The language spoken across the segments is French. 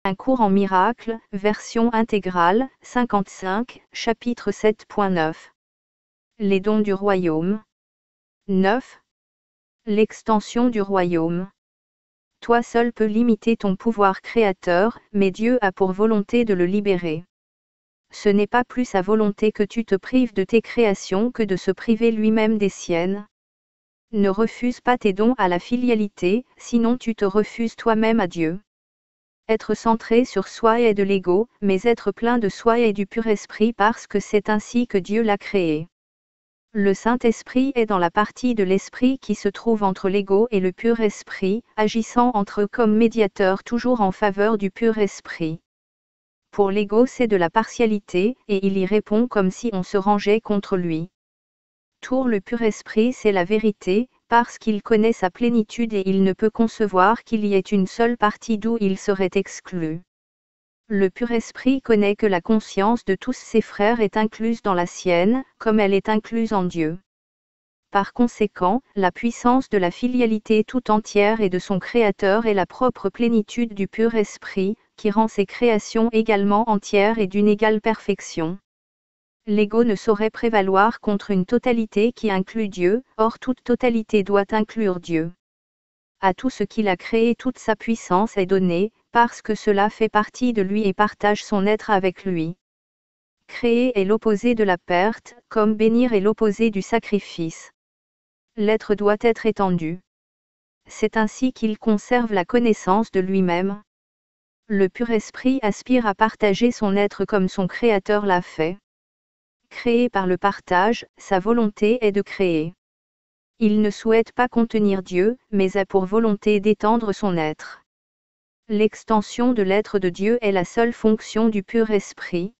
Un cours en miracle, version intégrale, 55, chapitre 7.9. Les dons du royaume. 9. L'extension du royaume. Toi seul peux limiter ton pouvoir créateur, mais Dieu a pour volonté de le libérer. Ce n'est pas plus sa volonté que tu te prives de tes créations que de se priver lui-même des siennes. Ne refuse pas tes dons à la filialité, sinon tu te refuses toi-même à Dieu. Être centré sur soi est de l'ego, mais être plein de soi est du pur esprit parce que c'est ainsi que Dieu l'a créé. Le Saint-Esprit est dans la partie de l'esprit qui se trouve entre l'ego et le pur esprit, agissant entre eux comme médiateur toujours en faveur du pur esprit. Pour l'ego c'est de la partialité, et il y répond comme si on se rangeait contre lui. Pour le pur esprit c'est la vérité, parce qu'il connaît sa plénitude et il ne peut concevoir qu'il y ait une seule partie d'où il serait exclu. Le pur esprit connaît que la conscience de tous ses frères est incluse dans la sienne, comme elle est incluse en Dieu. Par conséquent, la puissance de la filialité tout entière et de son Créateur est la propre plénitude du pur esprit, qui rend ses créations également entières et d'une égale perfection. L'ego ne saurait prévaloir contre une totalité qui inclut Dieu, or toute totalité doit inclure Dieu. À tout ce qu'il a créé toute sa puissance est donnée, parce que cela fait partie de lui et partage son être avec lui. Créer est l'opposé de la perte, comme bénir est l'opposé du sacrifice. L'être doit être étendu. C'est ainsi qu'il conserve la connaissance de lui-même. Le pur esprit aspire à partager son être comme son Créateur l'a fait. Créé par le partage, sa volonté est de créer. Il ne souhaite pas contenir Dieu, mais a pour volonté d'étendre son être. L'extension de l'être de Dieu est la seule fonction du pur esprit.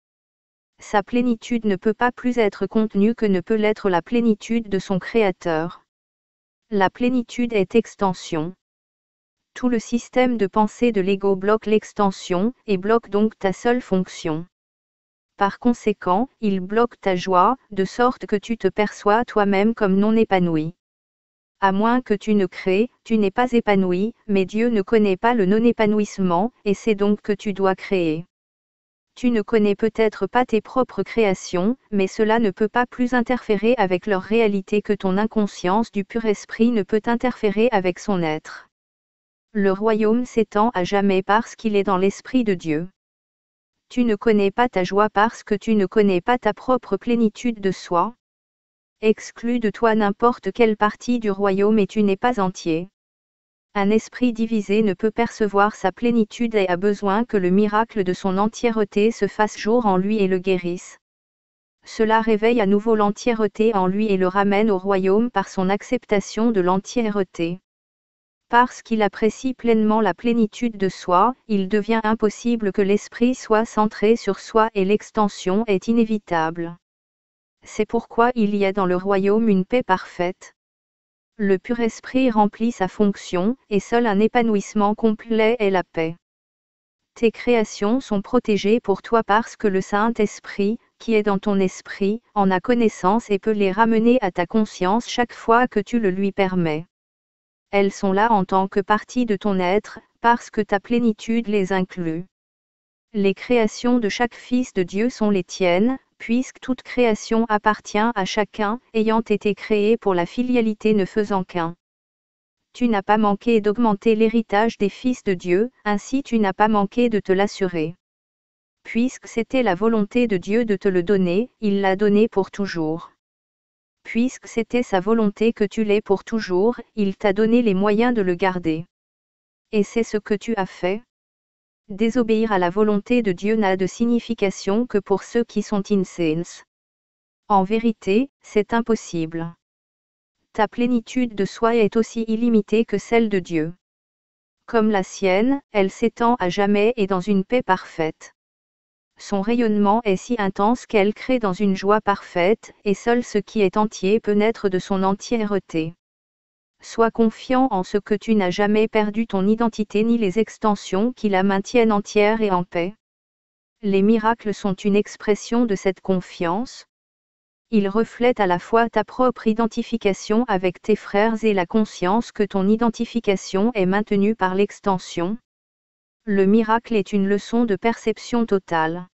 Sa plénitude ne peut pas plus être contenue que ne peut l'être la plénitude de son Créateur. La plénitude est extension. Tout le système de pensée de l'ego bloque l'extension, et bloque donc ta seule fonction. Par conséquent, il bloque ta joie, de sorte que tu te perçois toi-même comme non épanoui. À moins que tu ne crées, tu n'es pas épanoui, mais Dieu ne connaît pas le non-épanouissement, et c'est donc que tu dois créer. Tu ne connais peut-être pas tes propres créations, mais cela ne peut pas plus interférer avec leur réalité que ton inconscience du pur esprit ne peut interférer avec son être. Le royaume s'étend à jamais parce qu'il est dans l'esprit de Dieu. Tu ne connais pas ta joie parce que tu ne connais pas ta propre plénitude de soi. Exclus de toi n'importe quelle partie du royaume et tu n'es pas entier. Un esprit divisé ne peut percevoir sa plénitude et a besoin que le miracle de son entièreté se fasse jour en lui et le guérisse. Cela réveille à nouveau l'entièreté en lui et le ramène au royaume par son acceptation de l'entièreté. Parce qu'il apprécie pleinement la plénitude de soi, il devient impossible que l'esprit soit centré sur soi et l'extension est inévitable. C'est pourquoi il y a dans le royaume une paix parfaite. Le pur esprit remplit sa fonction, et seul un épanouissement complet est la paix. Tes créations sont protégées pour toi parce que le Saint-Esprit, qui est dans ton esprit, en a connaissance et peut les ramener à ta conscience chaque fois que tu le lui permets. Elles sont là en tant que partie de ton être, parce que ta plénitude les inclut. Les créations de chaque fils de Dieu sont les tiennes, puisque toute création appartient à chacun, ayant été créée pour la filialité ne faisant qu'un. Tu n'as pas manqué d'augmenter l'héritage des fils de Dieu, ainsi tu n'as pas manqué de te l'assurer. Puisque c'était la volonté de Dieu de te le donner, il l'a donné pour toujours. Puisque c'était sa volonté que tu l'aies pour toujours, il t'a donné les moyens de le garder. Et c'est ce que tu as fait. Désobéir à la volonté de Dieu n'a de signification que pour ceux qui sont insens. En vérité, c'est impossible. Ta plénitude de soi est aussi illimitée que celle de Dieu. Comme la sienne, elle s'étend à jamais et dans une paix parfaite. Son rayonnement est si intense qu'elle crée dans une joie parfaite, et seul ce qui est entier peut naître de son entièreté. Sois confiant en ce que tu n'as jamais perdu ton identité ni les extensions qui la maintiennent entière et en paix. Les miracles sont une expression de cette confiance. Ils reflètent à la fois ta propre identification avec tes frères et la conscience que ton identification est maintenue par l'extension. Le miracle est une leçon de perception totale.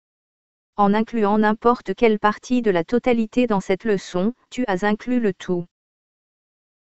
En incluant n'importe quelle partie de la totalité dans cette leçon, tu as inclus le tout.